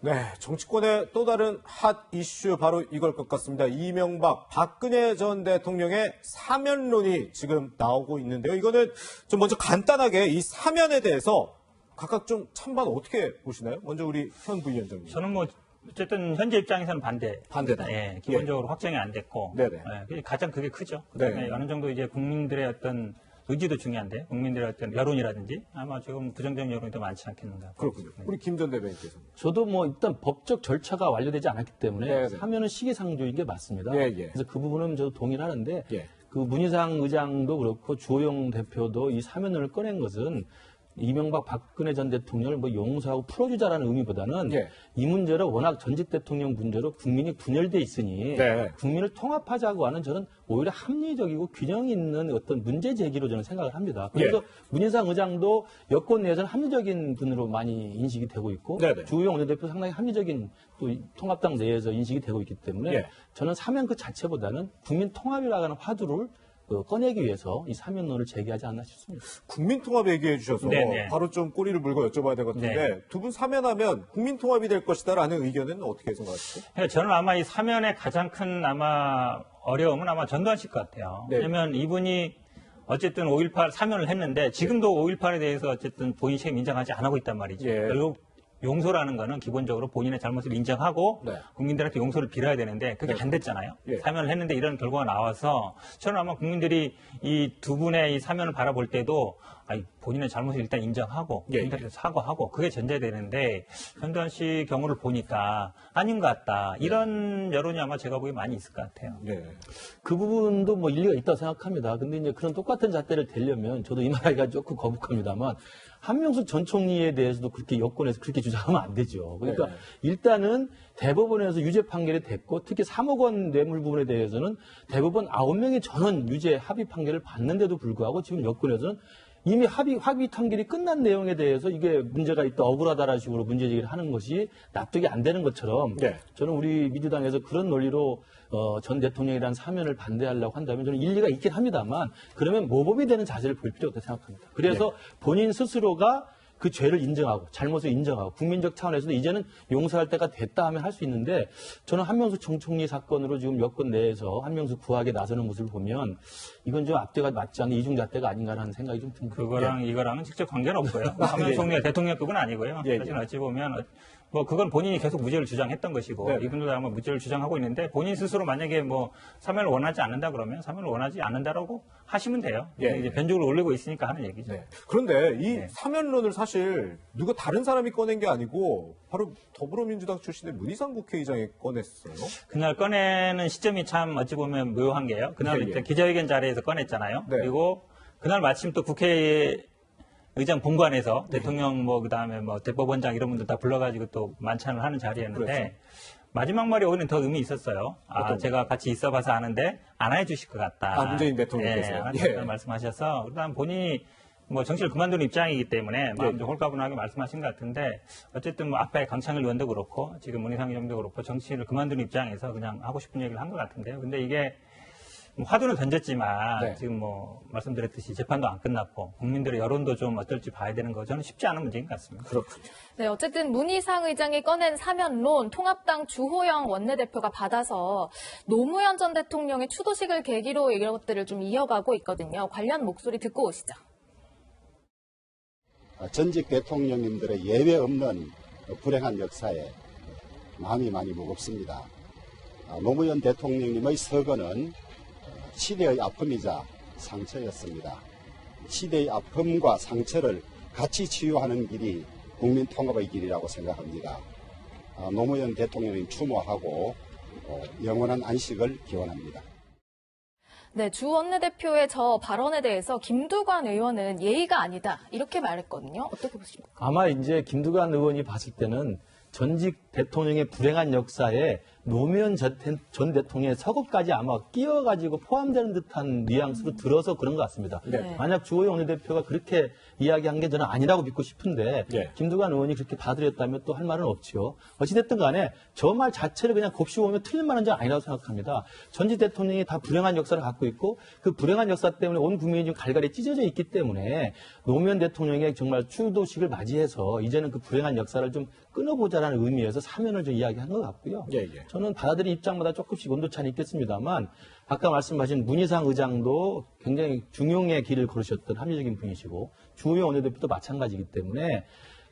네, 정치권의 또 다른 핫 이슈 바로 이걸 것 같습니다. 이명박, 박근혜 전 대통령의 사면론이 지금 나오고 있는데요. 이거는 좀 먼저 간단하게 이 사면에 대해서 각각 좀 찬반 어떻게 보시나요? 먼저 우리 현 부위원장님. 저는 뭐 어쨌든 현재 입장에서는 반대다. 예, 기본적으로 확정이 안 됐고, 네네. 예, 가장 그게 크죠. 그다음에 네. 어느 정도 이제 국민들의 어떤 의지도 중요한데, 국민들의 어떤 여론이라든지 아마 지금 부정적 여론이 더 많지 않겠는가. 그렇군요. 우리 김 전 대변인께서. 저도 뭐 일단 법적 절차가 완료되지 않았기 때문에 네네. 사면은 시기상조인 게 맞습니다. 예. 그래서 그 부분은 저도 동의를 하는데 예. 그 문희상 의장도 그렇고 주호영 대표도 이 사면론을 꺼낸 것은 이명박 박근혜 전 대통령을 뭐 용서하고 풀어주자라는 의미보다는 예. 이 문제로 워낙 전직 대통령 문제로 국민이 분열돼 있으니 네. 국민을 통합하자고 하는 저는 오히려 합리적이고 균형 있는 어떤 문제 제기로 저는 생각을 합니다. 그래서 예. 문희상 의장도 여권 내에서는 합리적인 분으로 많이 인식이 되고 있고 네네. 주호영 원내대표 상당히 합리적인 또 통합당 내에서 인식이 되고 있기 때문에 예. 저는 사면 그 자체보다는 국민 통합이라고 하는 화두를 꺼내기 위해서 이 사면론을 제기하지 않나 싶습니다. 국민통합 얘기해 주셔서 네네. 바로 좀 꼬리를 물고 여쭤봐야 될 것 같은데 네. 두 분 사면하면 국민통합이 될 것이다라는 의견은 어떻게 생각하시죠? 그러니까 저는 아마 이 사면의 가장 큰 아마 어려움은 아마 전두환 씨일 것 같아요. 네. 왜냐면 이분이 어쨌든 5.18 사면을 했는데 지금도 5.18에 대해서 어쨌든 본인 책임 인정하지 않고 있단 말이죠. 예. 결국 용서라는 거는 기본적으로 본인의 잘못을 인정하고 네. 국민들한테 용서를 빌어야 되는데 그게 네. 안 됐잖아요. 예. 사면을 했는데 이런 결과가 나와서 저는 아마 국민들이 이 두 분의 이 사면을 바라볼 때도 본인의 잘못을 일단 인정하고 예. 국민들한테 사과하고 그게 전제되는데 전두환 씨 경우를 보니까 아닌 것 같다. 이런 여론이 아마 제가 보기에 많이 있을 것 같아요. 네. 그 부분도 뭐 일리가 있다고 생각합니다. 근데 이제 그런 똑같은 잣대를 대려면 저도 이 말하기가 조금 거북합니다만 한명숙 전 총리에 대해서도 그렇게 여권에서 그렇게 주장하면 안 되죠. 그러니까 네. 일단은 대법원에서 유죄 판결이 됐고 특히 3억 원 뇌물 부분에 대해서는 대법원 9명의 전원 유죄 합의 판결을 받는데도 불구하고 지금 여권에서는 이미 합의 판결이 끝난 내용에 대해서 이게 문제가 있다, 억울하다라는 식으로 문제제기를 하는 것이 납득이 안 되는 것처럼 네. 저는 우리 민주당에서 그런 논리로 전 대통령에 대한 사면을 반대하려고 한다면 저는 일리가 있긴 합니다만 그러면 모범이 되는 자세를 보일 필요가 있다고 생각합니다. 그래서 본인 스스로가 그 죄를 인정하고 잘못을 인정하고 국민적 차원에서도 이제는 용서할 때가 됐다 하면 할 수 있는데 저는 한명숙 전 총리 사건으로 지금 여권 내에서 한명숙 구하게 나서는 모습을 보면 이건 좀 앞뒤가 맞지 않는 이중잣대가 아닌가라는 생각이 좀 듭니다. 그거랑 이거랑은 직접 관계는 없고요. 한명 총리가 대통령급은 아니고요. 예, 사실 어찌 보면 뭐 그건 본인이 계속 무죄를 주장했던 것이고 네. 이분도 아마 무죄를 주장하고 있는데 본인 스스로 만약에 뭐 사면을 원하지 않는다 그러면 사면을 원하지 않는다라고 하시면 돼요. 예. 이제 변죽을 올리고 있으니까 하는 얘기죠. 네. 그런데 이 네. 사면론을 사실 누가 다른 사람이 꺼낸 게 아니고 바로 더불어민주당 출신의 문희상 국회의장이 꺼냈어요. 그날 꺼내는 시점이 참 어찌 보면 묘한 게요. 그날 예, 예. 일단 기자회견 자리에서 꺼냈잖아요. 네. 그리고 그날 마침 또 국회의장 본관에서 대통령 뭐 그다음에 뭐 대법원장 이런 분들 다 불러가지고 또 만찬을 하는 자리였는데 그렇죠. 마지막 말이 오히려 더 의미 있었어요. 어떤 제가 같이 있어봐서 아는데 안 해주실 것 같다. 문재인 대통령께서. 예, 안 예. 해주셨다는 말씀하셔서 그다음 본인이 뭐 정치를 그만두는 입장이기 때문에 마음 좀 홀가분하게 말씀하신 것 같은데 어쨌든 뭐 앞에 강창일 의원도 그렇고 지금 문희상 의원도 그렇고 정치를 그만두는 입장에서 그냥 하고 싶은 얘기를 한 것 같은데요. 근데 이게 뭐 화두는 던졌지만 네. 지금 뭐 말씀드렸듯이 재판도 안 끝났고 국민들의 여론도 좀 어떨지 봐야 되는 거 저는 쉽지 않은 문제인 것 같습니다. 그렇군요. 네, 어쨌든 문희상 의장이 꺼낸 사면론 통합당 주호영 원내대표가 받아서 노무현 전 대통령의 추도식을 계기로 이런 것들을 좀 이어가고 있거든요. 관련 목소리 듣고 오시죠. 전직 대통령님들의 예외 없는 불행한 역사에 마음이 많이 무겁습니다. 노무현 대통령님의 서거는 시대의 아픔이자 상처였습니다. 시대의 아픔과 상처를 같이 치유하는 길이 국민 통합의 길이라고 생각합니다. 노무현 대통령님 추모하고 영원한 안식을 기원합니다. 네, 주 원내대표의 저 발언에 대해서 김두관 의원은 예의가 아니다 이렇게 말했거든요. 어떻게 보십니까? 아마 이제 김두관 의원이 봤을 때는 전직 대통령의 불행한 역사에 노무현 전 대통령의 서거까지 아마 끼어가지고 포함되는 듯한 뉘앙스로 들어서 그런 것 같습니다. 네. 만약 주호영 원내대표가 그렇게 이야기한 게 저는 아니라고 믿고 싶은데 네. 김두관 의원이 그렇게 받아들였다면 또 할 말은 없지요. 어찌됐든 간에 저 말 자체를 그냥 곱씹어보면 틀린 말은 저 아니라고 생각합니다. 전직 대통령이 다 불행한 역사를 갖고 있고 그 불행한 역사 때문에 온 국민이 좀 갈갈이 찢어져 있기 때문에 노무현 대통령의 정말 추도식을 맞이해서 이제는 그 불행한 역사를 좀 끊어보자라는 의미에서 사면을 좀 이야기한 것 같고요. 예, 예. 저는 받아들인 입장마다 조금씩 온도차는 있겠습니다만 아까 말씀하신 문희상 의장도 굉장히 중용의 길을 걸으셨던 합리적인 분이시고 주호영 원내대표도 마찬가지이기 때문에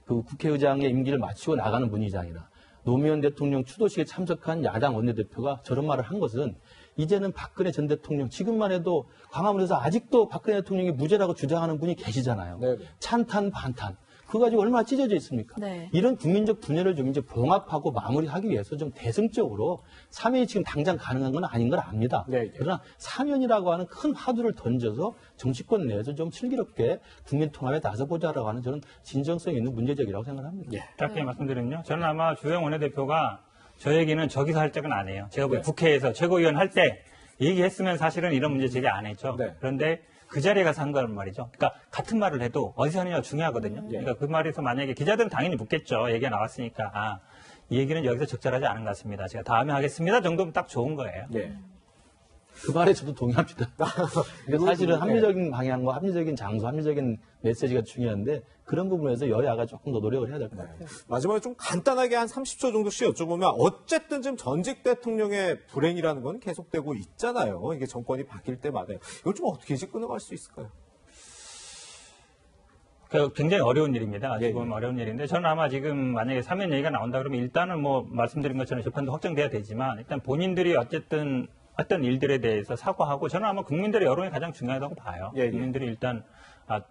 그 국회의장의 임기를 마치고 나가는 문의장이나 노무현 대통령 추도식에 참석한 야당 원내대표가 저런 말을 한 것은 이제는 박근혜 전 대통령 지금만 해도 광화문에서 아직도 박근혜 대통령이 무죄라고 주장하는 분이 계시잖아요. 네. 찬탄 반탄. 그거 가지고 얼마나 찢어져 있습니까? 네. 이런 국민적 분열을 좀 이제 봉합하고 마무리하기 위해서 좀 대승적으로 사면이 지금 당장 가능한 건 아닌 걸 압니다. 네, 네. 그러나 사면이라고 하는 큰 화두를 던져서 정치권 내에서 좀 슬기롭게 국민 통합에 나서보자라고 하는 저는 진정성 있는 문제적이라고 생각합니다. 예. 짧게 말씀드리면요. 저는 아마 주호영 원내대표가 저 얘기는 저기서 할 적은 안 해요. 제가 보기엔 국회에서 최고위원 할 때 얘기했으면 사실은 이런 문제 제기 안 했죠. 네. 그런데 그 자리에 가서 한 거란 말이죠. 그러니까 같은 말을 해도 어디서 하느냐가 중요하거든요. 그러니까 그 말에서 만약에 기자들은 당연히 묻겠죠. 얘기가 나왔으니까. 아, 이 얘기는 여기서 적절하지 않은 것 같습니다. 제가 다음에 하겠습니다 정도면 딱 좋은 거예요. 예. 그 말에 저도 동의합니다. 그러니까 사실은 합리적인 방향과 합리적인 장소, 합리적인 메시지가 중요한데 그런 부분에서 여야가 조금 더 노력을 해야 될 것 같아요. 마지막에 좀 간단하게 한 30초 정도씩 여쭤보면 어쨌든 지금 전직 대통령의 불행이라는 건 계속되고 있잖아요. 이게 정권이 바뀔 때마다. 이걸 좀 어떻게 끊어갈 수 있을까요? 굉장히 어려운 일입니다. 예, 지금 어려운 일인데 저는 아마 지금 만약에 사면 얘기가 나온다 그러면 일단은 뭐 말씀드린 것처럼 재판도 확정돼야 되지만 일단 본인들이 어쨌든 어떤 일들에 대해서 사과하고 저는 아마 국민들의 여론이 가장 중요하다고 봐요. 예, 예. 국민들이 일단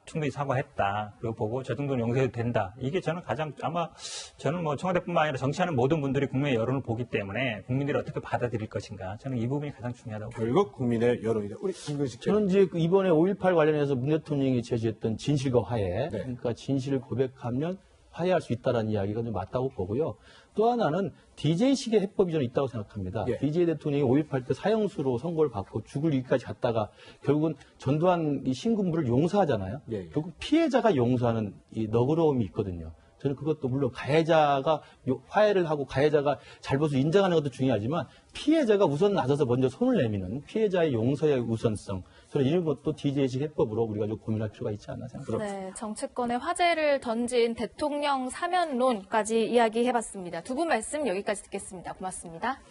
충분히 사과했다. 그리고 보고 저 정도는 용서해도 된다. 이게 저는 가장 아마 저는 뭐 청와대뿐만 아니라 정치하는 모든 분들이 국민의 여론을 보기 때문에 국민들이 어떻게 받아들일 것인가. 저는 이 부분이 가장 중요하다고 봐요. 결국 국민의 여론이다. 우리 김근식 저는 이제 이번에 5.18 관련해서 문 대통령이 제시했던 진실과 화해, 그러니까 진실을 고백하면 화해할 수 있다는 이야기가 좀 맞다고 보고요. 또 하나는 DJ식의 해법이 저는 있다고 생각합니다. 예. DJ 대통령이 5.18 때 사형수로 선고를 받고 죽을 위기까지 갔다가 결국은 전두환 이 신군부를 용서하잖아요. 예, 예. 결국 피해자가 용서하는 이 너그러움이 있거든요. 저는 그것도 물론 가해자가 화해를 하고 가해자가 잘못을 인정하는 것도 중요하지만 피해자가 우선 나서서 먼저 손을 내미는 피해자의 용서의 우선성. 저는 이런 것도 DJ식 해법으로 우리가 좀 고민할 필요가 있지 않나 생각합니다. 네, 정치권에 화제를 던진 대통령 사면론까지 이야기해봤습니다. 두 분 말씀 여기까지 듣겠습니다. 고맙습니다.